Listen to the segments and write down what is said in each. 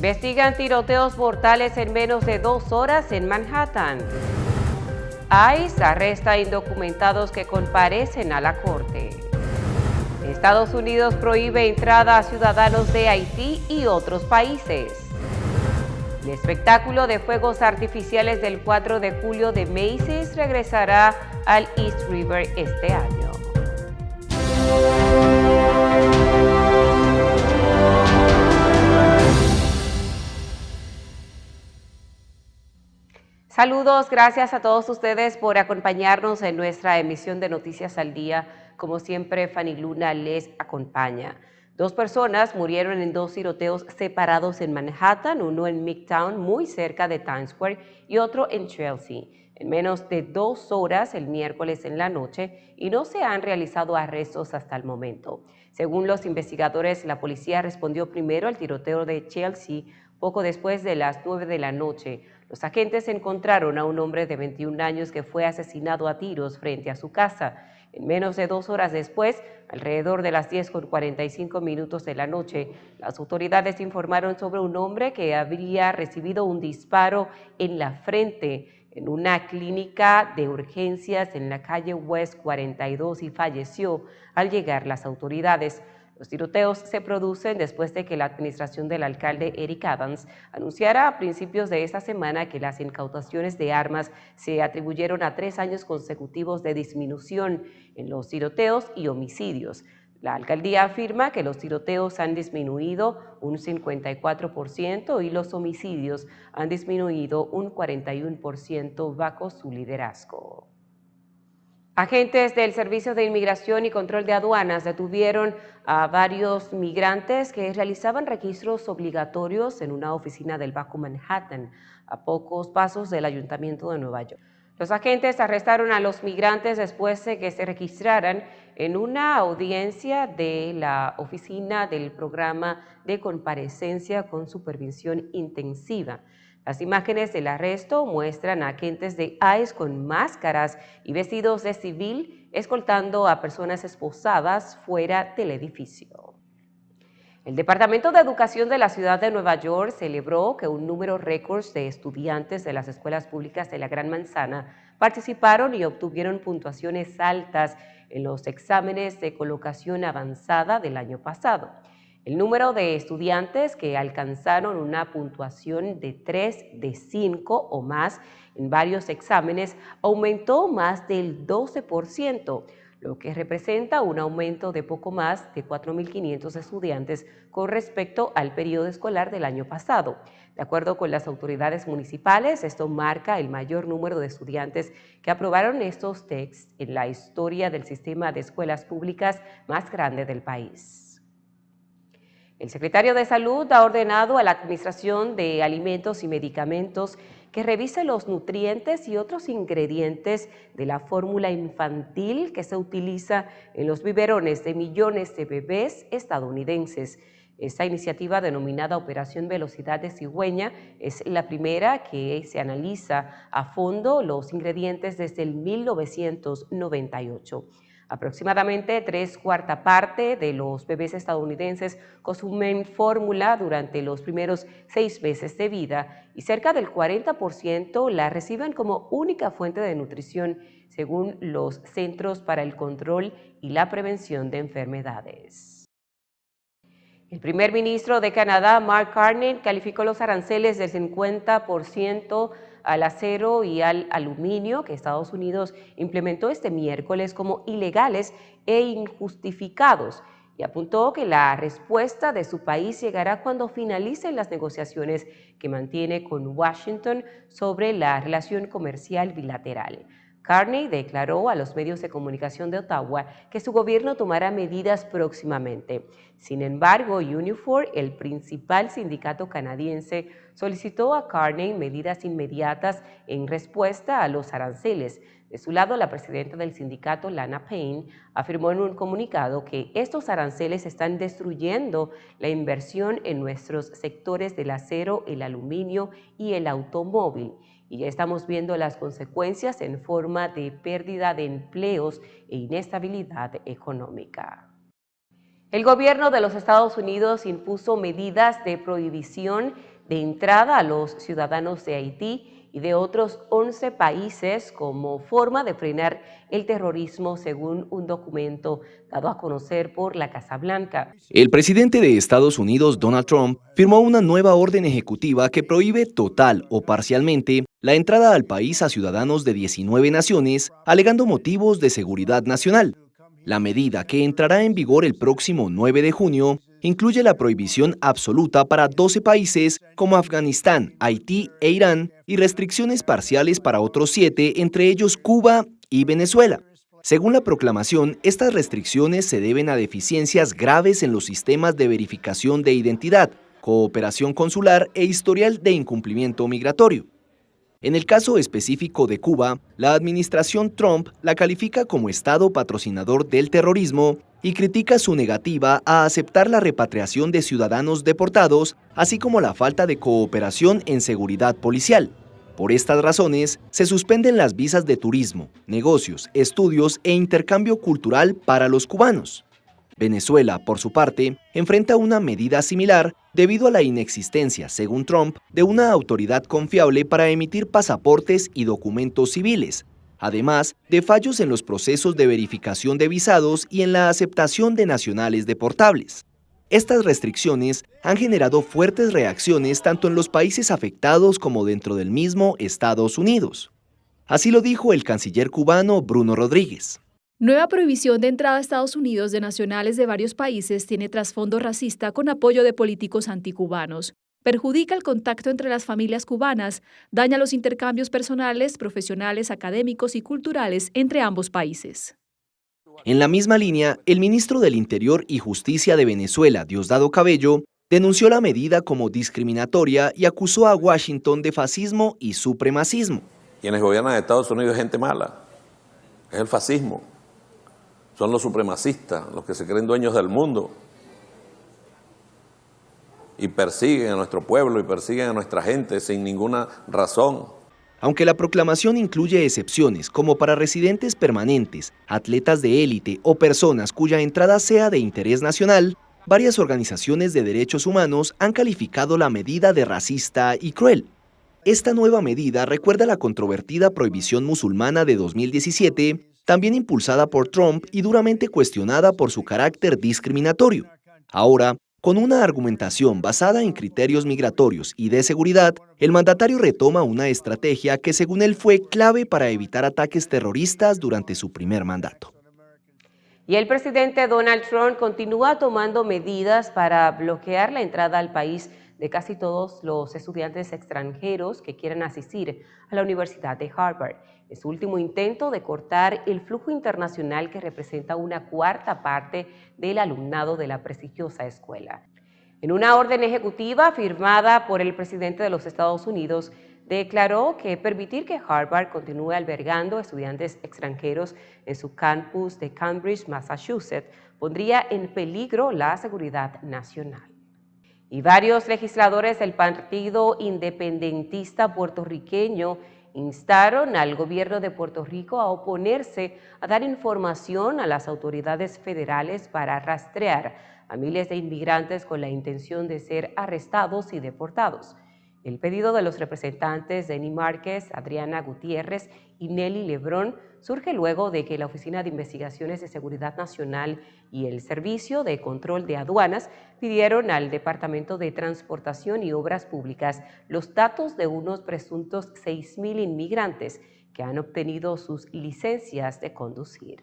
Investigan tiroteos mortales en menos de 2 horas en Manhattan. ICE arresta a indocumentados que comparecen a la corte. Estados Unidos prohíbe entrada a ciudadanos de Haití y otros países. El espectáculo de fuegos artificiales del 4 de julio de Macy's regresará al East River este año. Saludos, gracias a todos ustedes por acompañarnos en nuestra emisión de Noticias al Día. Como siempre, Fanny Luna les acompaña. 2 personas murieron en 2 tiroteos separados en Manhattan, uno en Midtown, muy cerca de Times Square, y otro en Chelsea, en menos de 2 horas el miércoles en la noche, y no se han realizado arrestos hasta el momento. Según los investigadores, la policía respondió primero al tiroteo de Chelsea poco después de las 9 de la noche. Los agentes encontraron a un hombre de 21 años que fue asesinado a tiros frente a su casa. En menos de 2 horas después, alrededor de las 10:45 de la noche, las autoridades informaron sobre un hombre que habría recibido un disparo en la frente en una clínica de urgencias en la calle West 42 y falleció al llegar las autoridades. Los tiroteos se producen después de que la administración del alcalde Eric Adams anunciara a principios de esta semana que las incautaciones de armas se atribuyeron a 3 años consecutivos de disminución en los tiroteos y homicidios. La alcaldía afirma que los tiroteos han disminuido un 54% y los homicidios han disminuido un 41% bajo su liderazgo. Agentes del Servicio de Inmigración y Control de Aduanas detuvieron a varios migrantes que realizaban registros obligatorios en una oficina del Bajo Manhattan, a pocos pasos del Ayuntamiento de Nueva York. Los agentes arrestaron a los migrantes después de que se registraran en una audiencia de la oficina del programa de comparecencia con supervisión intensiva. Las imágenes del arresto muestran a agentes de ICE con máscaras y vestidos de civil escoltando a personas esposadas fuera del edificio. El Departamento de Educación de la Ciudad de Nueva York celebró que un número récord de estudiantes de las escuelas públicas de la Gran Manzana participaron y obtuvieron puntuaciones altas en los exámenes de colocación avanzada del año pasado. El número de estudiantes que alcanzaron una puntuación de 3 de 5 o más en varios exámenes aumentó más del 12%, lo que representa un aumento de poco más de 4.500 estudiantes con respecto al periodo escolar del año pasado. De acuerdo con las autoridades municipales, esto marca el mayor número de estudiantes que aprobaron estos tests en la historia del sistema de escuelas públicas más grande del país. El secretario de Salud ha ordenado a la Administración de Alimentos y Medicamentos que revise los nutrientes y otros ingredientes de la fórmula infantil que se utiliza en los biberones de millones de bebés estadounidenses. Esta iniciativa, denominada Operación Velocidad de Cigüeña, es la primera que se analiza a fondo los ingredientes desde el 1998. Aproximadamente 3/4 parte de los bebés estadounidenses consumen fórmula durante los primeros 6 meses de vida y cerca del 40% la reciben como única fuente de nutrición, según los Centros para el Control y la Prevención de Enfermedades. El primer ministro de Canadá, Mark Carney, calificó los aranceles del 50% al acero y al aluminio que Estados Unidos implementó este miércoles como ilegales e injustificados y apuntó que la respuesta de su país llegará cuando finalicen las negociaciones que mantiene con Washington sobre la relación comercial bilateral. Carney declaró a los medios de comunicación de Ottawa que su gobierno tomará medidas próximamente. Sin embargo, Unifor, el principal sindicato canadiense, solicitó a Carney medidas inmediatas en respuesta a los aranceles. De su lado, la presidenta del sindicato, Lana Payne, afirmó en un comunicado que estos aranceles están destruyendo la inversión en nuestros sectores del acero, el aluminio y el automóvil. Y ya estamos viendo las consecuencias en forma de pérdida de empleos e inestabilidad económica. El gobierno de los Estados Unidos impuso medidas de prohibición de entrada a los ciudadanos de Haití y de otros 11 países como forma de frenar el terrorismo, según un documento dado a conocer por la Casa Blanca. El presidente de Estados Unidos, Donald Trump, firmó una nueva orden ejecutiva que prohíbe total o parcialmente la entrada al país a ciudadanos de 19 naciones, alegando motivos de seguridad nacional. La medida, que entrará en vigor el próximo 9 de junio, incluye la prohibición absoluta para 12 países como Afganistán, Haití e Irán, y restricciones parciales para otros 7, entre ellos Cuba y Venezuela. Según la proclamación, estas restricciones se deben a deficiencias graves en los sistemas de verificación de identidad, cooperación consular e historial de incumplimiento migratorio. En el caso específico de Cuba, la administración Trump la califica como Estado patrocinador del terrorismo y critica su negativa a aceptar la repatriación de ciudadanos deportados, así como la falta de cooperación en seguridad policial. Por estas razones, se suspenden las visas de turismo, negocios, estudios e intercambio cultural para los cubanos. Venezuela, por su parte, enfrenta una medida similar debido a la inexistencia, según Trump, de una autoridad confiable para emitir pasaportes y documentos civiles, además de fallos en los procesos de verificación de visados y en la aceptación de nacionales deportables. Estas restricciones han generado fuertes reacciones tanto en los países afectados como dentro del mismo Estados Unidos. Así lo dijo el canciller cubano Bruno Rodríguez. Nueva prohibición de entrada a Estados Unidos de nacionales de varios países tiene trasfondo racista con apoyo de políticos anticubanos. Perjudica el contacto entre las familias cubanas, daña los intercambios personales, profesionales, académicos y culturales entre ambos países. En la misma línea, el ministro del Interior y Justicia de Venezuela, Diosdado Cabello, denunció la medida como discriminatoria y acusó a Washington de fascismo y supremacismo. Quienes gobiernan Estados Unidos es gente mala, es el fascismo. Son los supremacistas, los que se creen dueños del mundo y persiguen a nuestro pueblo y persiguen a nuestra gente sin ninguna razón. Aunque la proclamación incluye excepciones como para residentes permanentes, atletas de élite o personas cuya entrada sea de interés nacional, varias organizaciones de derechos humanos han calificado la medida de racista y cruel. Esta nueva medida recuerda la controvertida prohibición musulmana de 2017, también impulsada por Trump y duramente cuestionada por su carácter discriminatorio. Ahora, con una argumentación basada en criterios migratorios y de seguridad, el mandatario retoma una estrategia que según él fue clave para evitar ataques terroristas durante su primer mandato. Y el presidente Donald Trump continúa tomando medidas para bloquear la entrada al país de casi todos los estudiantes extranjeros que quieran asistir a la Universidad de Harvard. Es su último intento de cortar el flujo internacional que representa una cuarta parte del alumnado de la prestigiosa escuela. En una orden ejecutiva firmada por el presidente de los Estados Unidos, declaró que permitir que Harvard continúe albergando estudiantes extranjeros en su campus de Cambridge, Massachusetts, pondría en peligro la seguridad nacional. Y varios legisladores del Partido Independentista puertorriqueño instaron al gobierno de Puerto Rico a oponerse a dar información a las autoridades federales para rastrear a miles de inmigrantes con la intención de ser arrestados y deportados. El pedido de los representantes Denny Márquez, Adriana Gutiérrez y Nelly Lebrón surge luego de que la Oficina de Investigaciones de Seguridad Nacional y el Servicio de Control de Aduanas pidieron al Departamento de Transportación y Obras Públicas los datos de unos presuntos 6,000 inmigrantes que han obtenido sus licencias de conducir.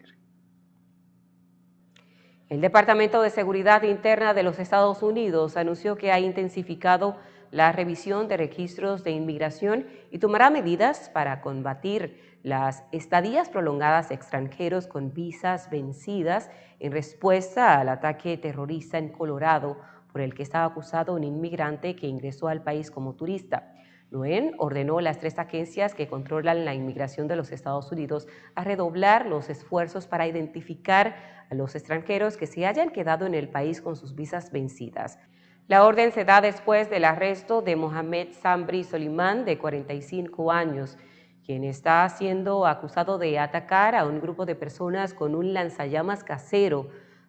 El Departamento de Seguridad Interna de los Estados Unidos anunció que ha intensificado la revisión de registros de inmigración y tomará medidas para combatir las estadías prolongadas de extranjeros con visas vencidas en respuesta al ataque terrorista en Colorado por el que estaba acusado un inmigrante que ingresó al país como turista. Noen ordenó a las 3 agencias que controlan la inmigración de los Estados Unidos a redoblar los esfuerzos para identificar a los extranjeros que se hayan quedado en el país con sus visas vencidas. La orden se da después del arresto de Mohamed Sambri Solimán, de 45 años, quien está siendo acusado de atacar a un grupo de personas con un lanzallamas casero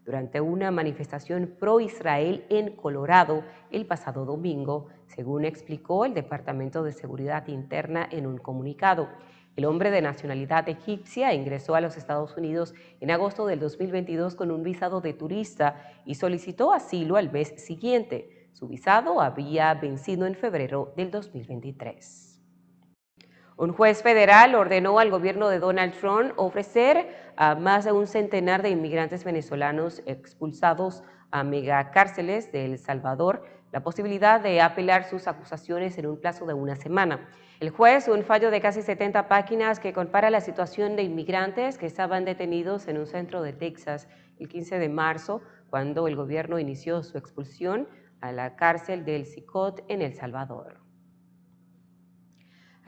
durante una manifestación pro-Israel en Colorado el pasado domingo, según explicó el Departamento de Seguridad Interna en un comunicado. El hombre de nacionalidad egipcia ingresó a los Estados Unidos en agosto del 2022 con un visado de turista y solicitó asilo al mes siguiente. Su visado había vencido en febrero del 2023. Un juez federal ordenó al gobierno de Donald Trump ofrecer a más de un centenar de inmigrantes venezolanos expulsados a megacárceles de El Salvador la posibilidad de apelar sus acusaciones en un plazo de una semana. El juez, un fallo de casi 70 páginas que compara la situación de inmigrantes que estaban detenidos en un centro de Texas el 15 de marzo, cuando el gobierno inició su expulsión a la cárcel del Sicot en El Salvador.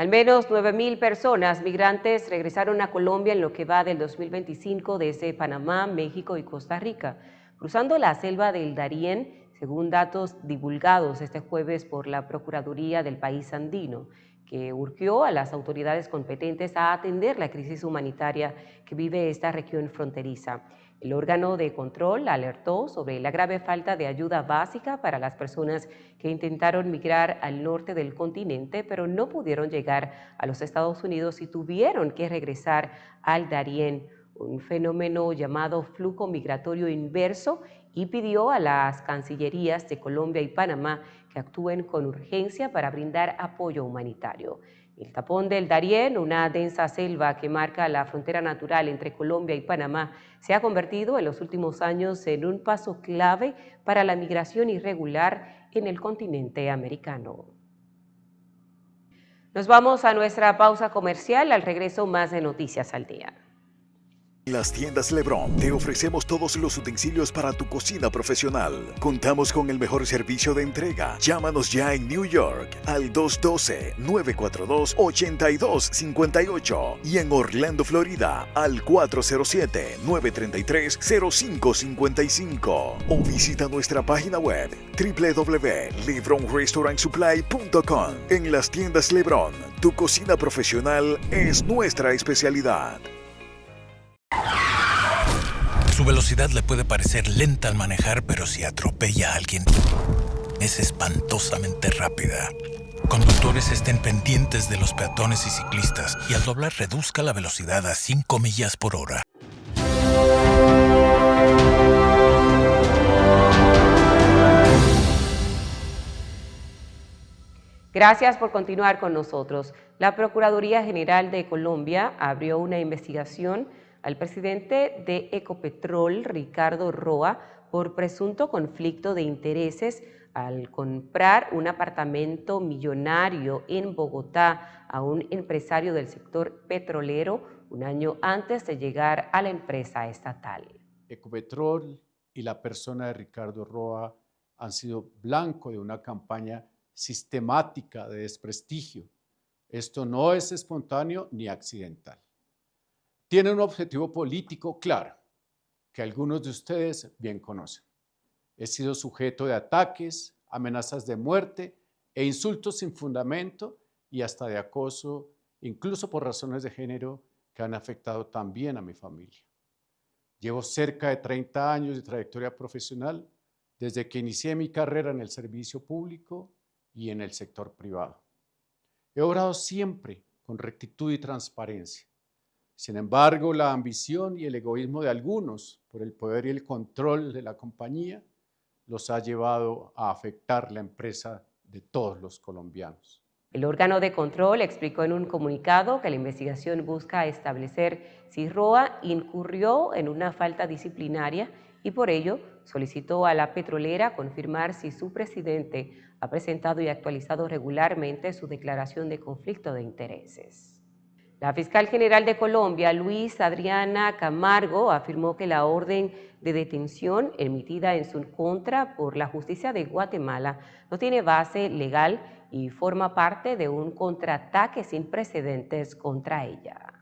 Al menos 9,000 personas migrantes regresaron a Colombia en lo que va del 2025 desde Panamá, México y Costa Rica, cruzando la selva del Darién, según datos divulgados este jueves por la Procuraduría del país andino, que urgió a las autoridades competentes a atender la crisis humanitaria que vive esta región fronteriza. El órgano de control alertó sobre la grave falta de ayuda básica para las personas que intentaron migrar al norte del continente, pero no pudieron llegar a los Estados Unidos y tuvieron que regresar al Darién, un fenómeno llamado flujo migratorio inverso, y pidió a las cancillerías de Colombia y Panamá que actúen con urgencia para brindar apoyo humanitario. El tapón del Darién, una densa selva que marca la frontera natural entre Colombia y Panamá, se ha convertido en los últimos años en un paso clave para la migración irregular en el continente americano. Nos vamos a nuestra pausa comercial. Al regreso, más de Noticias al Día. En las tiendas LeBron te ofrecemos todos los utensilios para tu cocina profesional. Contamos con el mejor servicio de entrega. Llámanos ya en New York al 212-942-8258 y en Orlando, Florida al 407-933-0555 o visita nuestra página web www.lebronrestaurantsupply.com. En las tiendas LeBron, tu cocina profesional es nuestra especialidad. Su velocidad le puede parecer lenta al manejar, pero si atropella a alguien, es espantosamente rápida. Conductores, estén pendientes de los peatones y ciclistas y al doblar reduzca la velocidad a 5 millas por hora. Gracias por continuar con nosotros. La Procuraduría General de Colombia abrió una investigación al presidente de Ecopetrol, Ricardo Roa, por presunto conflicto de intereses al comprar un apartamento millonario en Bogotá a un empresario del sector petrolero un año antes de llegar a la empresa estatal. Ecopetrol y la persona de Ricardo Roa han sido blanco de una campaña sistemática de desprestigio. Esto no es espontáneo ni accidental. Tiene un objetivo político claro, que algunos de ustedes bien conocen. He sido sujeto de ataques, amenazas de muerte e insultos sin fundamento y hasta de acoso, incluso por razones de género, que han afectado también a mi familia. Llevo cerca de 30 años de trayectoria profesional desde que inicié mi carrera en el servicio público y en el sector privado. He obrado siempre con rectitud y transparencia. Sin embargo, la ambición y el egoísmo de algunos por el poder y el control de la compañía los ha llevado a afectar la empresa de todos los colombianos. El órgano de control explicó en un comunicado que la investigación busca establecer si Roa incurrió en una falta disciplinaria y por ello solicitó a la petrolera confirmar si su presidente ha presentado y actualizado regularmente su declaración de conflicto de intereses. La fiscal general de Colombia, Luis Adriana Camargo, afirmó que la orden de detención emitida en su contra por la justicia de Guatemala no tiene base legal y forma parte de un contraataque sin precedentes contra ella.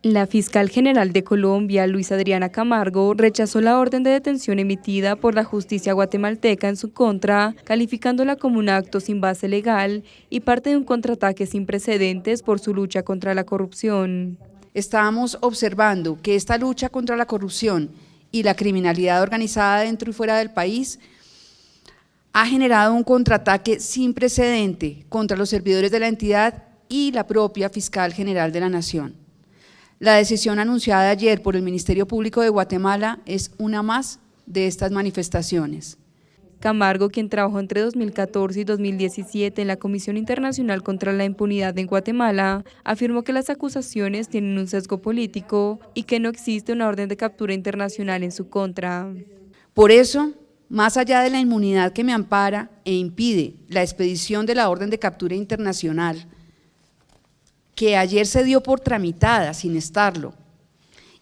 La fiscal general de Colombia, Luis Adriana Camargo, rechazó la orden de detención emitida por la justicia guatemalteca en su contra, calificándola como un acto sin base legal y parte de un contraataque sin precedentes por su lucha contra la corrupción. Estábamos observando que esta lucha contra la corrupción y la criminalidad organizada dentro y fuera del país ha generado un contraataque sin precedente contra los servidores de la entidad y la propia Fiscal General de la Nación. La decisión anunciada ayer por el Ministerio Público de Guatemala es una más de estas manifestaciones. Camargo, quien trabajó entre 2014 y 2017 en la Comisión Internacional contra la Impunidad en Guatemala, afirmó que las acusaciones tienen un sesgo político y que no existe una orden de captura internacional en su contra. Por eso, más allá de la inmunidad que me ampara e impide la expedición de la orden de captura internacional, que ayer se dio por tramitada sin estarlo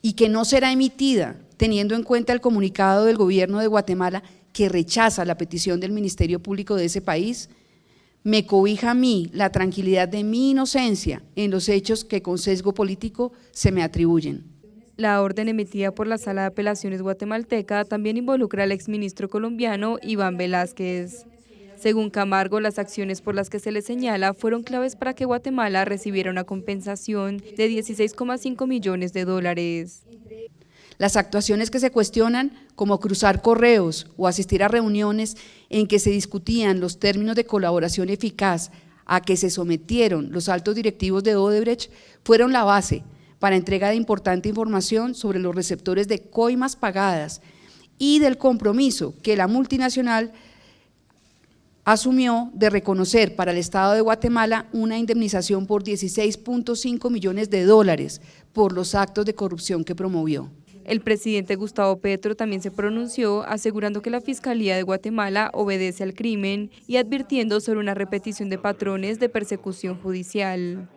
y que no será emitida teniendo en cuenta el comunicado del gobierno de Guatemala que rechaza la petición del Ministerio Público de ese país, me cobija a mí la tranquilidad de mi inocencia en los hechos que con sesgo político se me atribuyen. La orden emitida por la Sala de Apelaciones guatemalteca también involucra al exministro colombiano Iván Velázquez. Según Camargo, las acciones por las que se le señala fueron claves para que Guatemala recibiera una compensación de $16,5 millones. Las actuaciones que se cuestionan, como cruzar correos o asistir a reuniones en que se discutían los términos de colaboración eficaz a que se sometieron los altos directivos de Odebrecht, fueron la base para entrega de importante información sobre los receptores de coimas pagadas y del compromiso que la multinacional asumió de reconocer para el Estado de Guatemala una indemnización por $16,5 millones por los actos de corrupción que promovió. El presidente Gustavo Petro también se pronunció asegurando que la Fiscalía de Guatemala obedece al crimen y advirtiendo sobre una repetición de patrones de persecución judicial.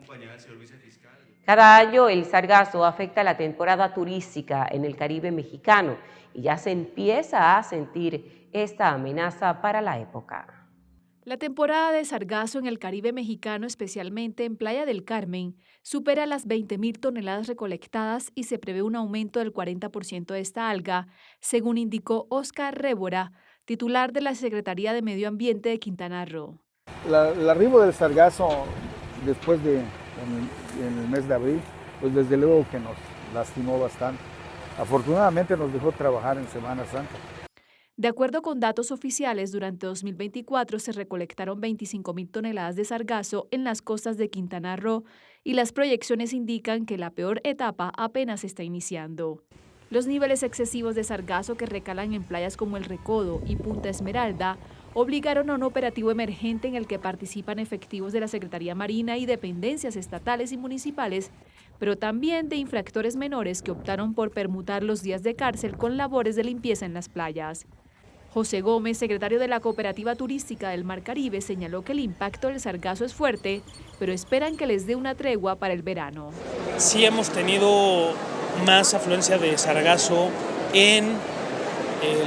Cada año el sargazo afecta la temporada turística en el Caribe mexicano y ya se empieza a sentir esta amenaza para la época. La temporada de sargazo en el Caribe mexicano, especialmente en Playa del Carmen, supera las 20.000 toneladas recolectadas y se prevé un aumento del 40% de esta alga, según indicó Oscar Révora, titular de la Secretaría de Medio Ambiente de Quintana Roo. El arribo del sargazo después en el mes de abril, pues desde luego que nos lastimó bastante. Afortunadamente nos dejó trabajar en Semana Santa. De acuerdo con datos oficiales, durante 2024 se recolectaron 25.000 toneladas de sargazo en las costas de Quintana Roo y las proyecciones indican que la peor etapa apenas está iniciando. Los niveles excesivos de sargazo que recalan en playas como El Recodo y Punta Esmeralda obligaron a un operativo emergente en el que participan efectivos de la Secretaría Marina y dependencias estatales y municipales, pero también de infractores menores que optaron por permutar los días de cárcel con labores de limpieza en las playas. José Gómez, secretario de la Cooperativa Turística del Mar Caribe, señaló que el impacto del sargazo es fuerte, pero esperan que les dé una tregua para el verano. Sí hemos tenido más afluencia de sargazo en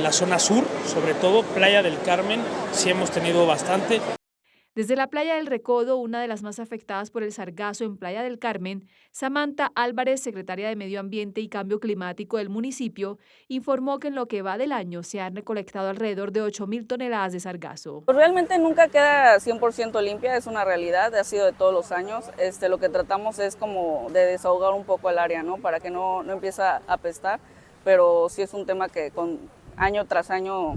la zona sur, sobre todo Playa del Carmen, sí hemos tenido bastante. Desde la Playa del Recodo, una de las más afectadas por el sargazo en Playa del Carmen, Samantha Álvarez, secretaria de Medio Ambiente y Cambio Climático del municipio, informó que en lo que va del año se han recolectado alrededor de 8.000 toneladas de sargazo. Realmente nunca queda 100% limpia, es una realidad, ha sido de todos los años. Lo que tratamos es como de desahogar un poco el área, ¿no? Para que no empiece a apestar, pero sí es un tema que año tras año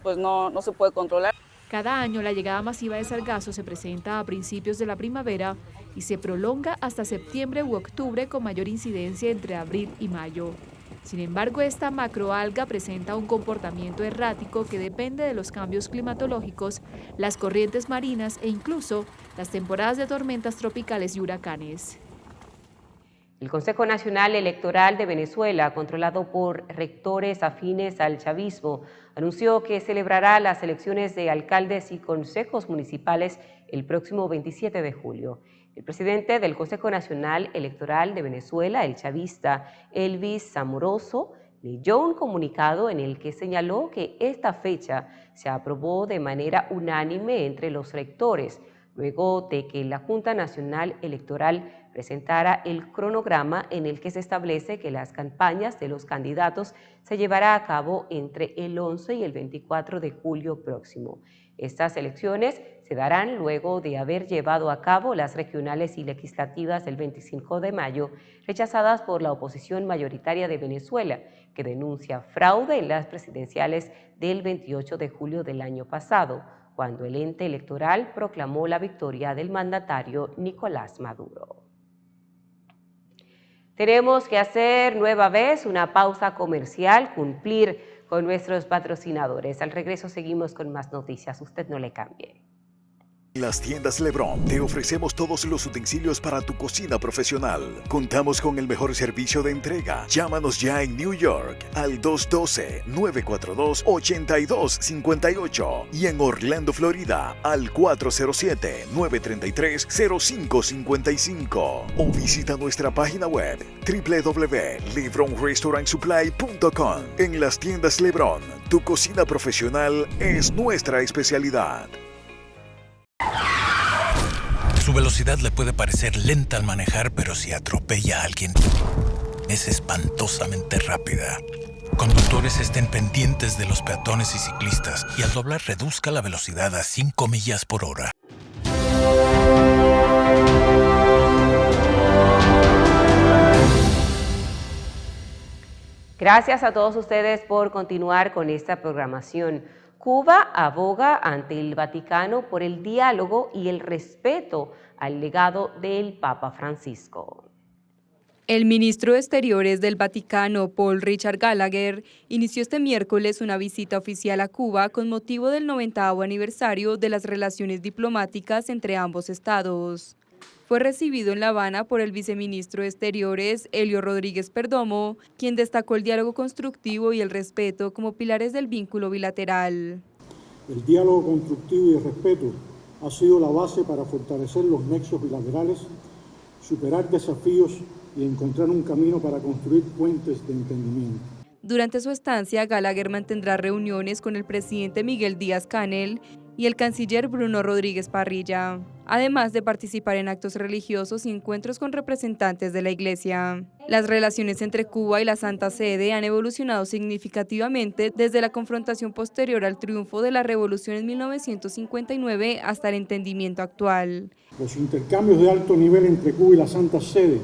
pues no se puede controlar. Cada año la llegada masiva de sargazo se presenta a principios de la primavera y se prolonga hasta septiembre u octubre con mayor incidencia entre abril y mayo. Sin embargo, esta macroalga presenta un comportamiento errático que depende de los cambios climatológicos, las corrientes marinas e incluso las temporadas de tormentas tropicales y huracanes. El Consejo Nacional Electoral de Venezuela, controlado por rectores afines al chavismo, anunció que celebrará las elecciones de alcaldes y consejos municipales el próximo 27 de julio. El presidente del Consejo Nacional Electoral de Venezuela, el chavista Elvis Amoroso, leyó un comunicado en el que señaló que esta fecha se aprobó de manera unánime entre los rectores, luego de que la Junta Nacional Electoral presentara el cronograma en el que se establece que las campañas de los candidatos se llevará a cabo entre el 11 y el 24 de julio próximo. Estas elecciones se darán luego de haber llevado a cabo las regionales y legislativas del 25 de mayo, rechazadas por la oposición mayoritaria de Venezuela, que denuncia fraude en las presidenciales del 28 de julio del año pasado, cuando el ente electoral proclamó la victoria del mandatario Nicolás Maduro. Tenemos que hacer nueva vez una pausa comercial, cumplir con nuestros patrocinadores. Al regreso seguimos con más noticias. Usted no le cambie. En las tiendas LeBron te ofrecemos todos los utensilios para tu cocina profesional. Contamos con el mejor servicio de entrega. Llámanos ya en New York al 212-942-8258 y en Orlando, Florida al 407-933-0555 o visita nuestra página web www.lebronrestaurantsupply.com. En las tiendas LeBron, tu cocina profesional es nuestra especialidad. Su velocidad le puede parecer lenta al manejar, pero si atropella a alguien, es espantosamente rápida. Conductores estén pendientes de los peatones y ciclistas y al doblar reduzca la velocidad a 5 millas por hora. Gracias a todos ustedes por continuar con esta programación. Cuba aboga ante el Vaticano por el diálogo y el respeto al legado del Papa Francisco. El ministro de Exteriores del Vaticano, Paul Richard Gallagher, inició este miércoles una visita oficial a Cuba con motivo del 90º aniversario de las relaciones diplomáticas entre ambos estados. Fue recibido en La Habana por el viceministro de Exteriores, Helio Rodríguez Perdomo, quien destacó el diálogo constructivo y el respeto como pilares del vínculo bilateral. El diálogo constructivo y el respeto ha sido la base para fortalecer los nexos bilaterales, superar desafíos y encontrar un camino para construir puentes de entendimiento. Durante su estancia, Gallagher mantendrá reuniones con el presidente Miguel Díaz-Canel y el canciller Bruno Rodríguez Parrilla, además de participar en actos religiosos y encuentros con representantes de la Iglesia. Las relaciones entre Cuba y la Santa Sede han evolucionado significativamente desde la confrontación posterior al triunfo de la Revolución en 1959 hasta el entendimiento actual. Los intercambios de alto nivel entre Cuba y la Santa Sede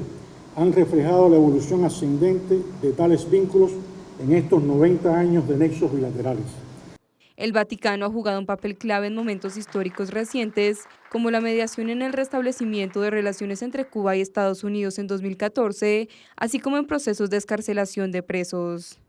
han reflejado la evolución ascendente de tales vínculos en estos 90 años de nexos bilaterales. El Vaticano ha jugado un papel clave en momentos históricos recientes, como la mediación en el restablecimiento de relaciones entre Cuba y Estados Unidos en 2014, así como en procesos de excarcelación de presos.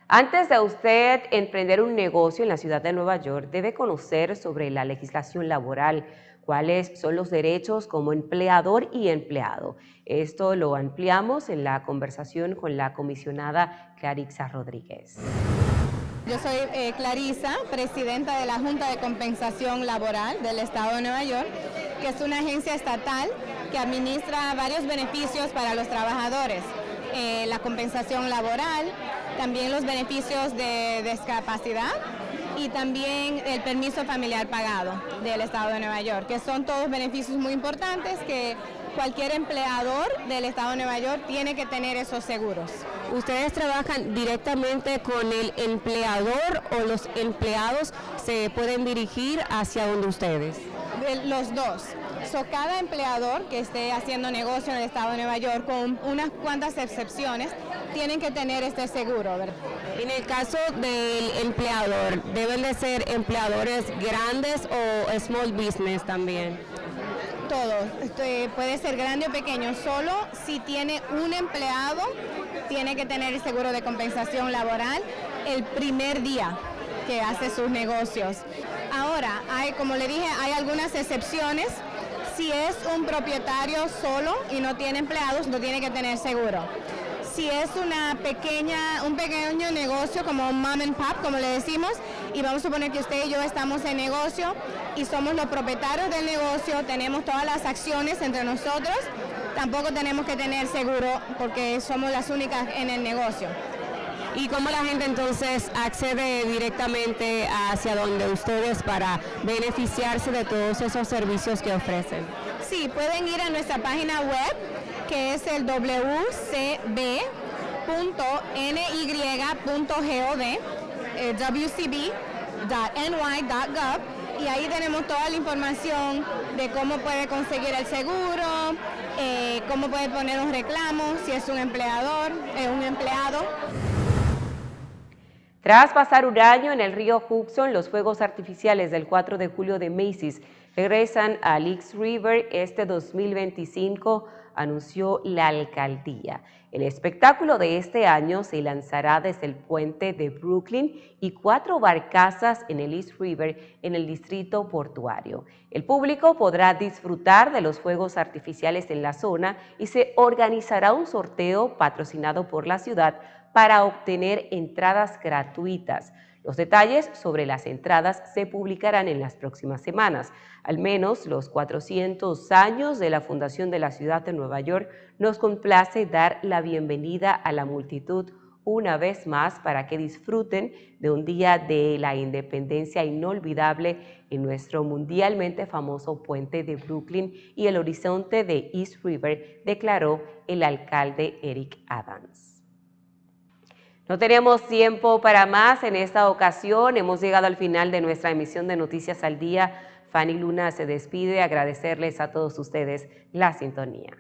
Antes de usted emprender un negocio en la ciudad de Nueva York, debe conocer sobre la legislación laboral, cuáles son los derechos como empleador y empleado. Esto lo ampliamos en la conversación con la comisionada Clarissa Rodríguez. Yo soy Clarissa, presidenta de la Junta de Compensación Laboral del Estado de Nueva York, que es una agencia estatal que administra varios beneficios para los trabajadores. La compensación laboral, también los beneficios de discapacidad y también el permiso familiar pagado del Estado de Nueva York, que son todos beneficios muy importantes que cualquier empleador del Estado de Nueva York tiene que tener esos seguros. ¿Ustedes trabajan directamente con el empleador o los empleados se pueden dirigir hacia donde ustedes? Los dos. Cada empleador que esté haciendo negocio en el Estado de Nueva York, con unas cuantas excepciones, tienen que tener este seguro, ¿verdad? En el caso del empleador, ¿deben de ser empleadores grandes o small business también? Todo, puede ser grande o pequeño, solo si tiene un empleado tiene que tener el seguro de compensación laboral el primer día que hace sus negocios. Ahora, como le dije, hay algunas excepciones. Si es un propietario solo y no tiene empleados, no tiene que tener seguro. Si es un pequeño negocio como un mom and pop, como le decimos, y vamos a suponer que usted y yo estamos en negocio y somos los propietarios del negocio, tenemos todas las acciones entre nosotros, tampoco tenemos que tener seguro porque somos las únicas en el negocio. ¿Y cómo la gente entonces accede directamente hacia donde ustedes para beneficiarse de todos esos servicios que ofrecen? Sí, pueden ir a nuestra página web, que es el wcb.ny.gov, wcb.ny.gov, y ahí tenemos toda la información de cómo puede conseguir el seguro, cómo puede poner un reclamo, si es un empleado. Tras pasar un año en el río Hudson, los fuegos artificiales del 4 de julio de Macy's regresan a East River este 2025, anunció la alcaldía. El espectáculo de este año se lanzará desde el puente de Brooklyn y 4 barcazas en el East River en el distrito portuario. El público podrá disfrutar de los fuegos artificiales en la zona y se organizará un sorteo patrocinado por la ciudad para obtener entradas gratuitas. Los detalles sobre las entradas se publicarán en las próximas semanas. Al menos los 400 años de la fundación de la ciudad de Nueva York nos complace dar la bienvenida a la multitud una vez más para que disfruten de un día de la independencia inolvidable en nuestro mundialmente famoso puente de Brooklyn y el horizonte de East River, declaró el alcalde Eric Adams. No tenemos tiempo para más en esta ocasión. Hemos llegado al final de nuestra emisión de Noticias al Día. Fanny Luna se despide, agradecerles a todos ustedes la sintonía.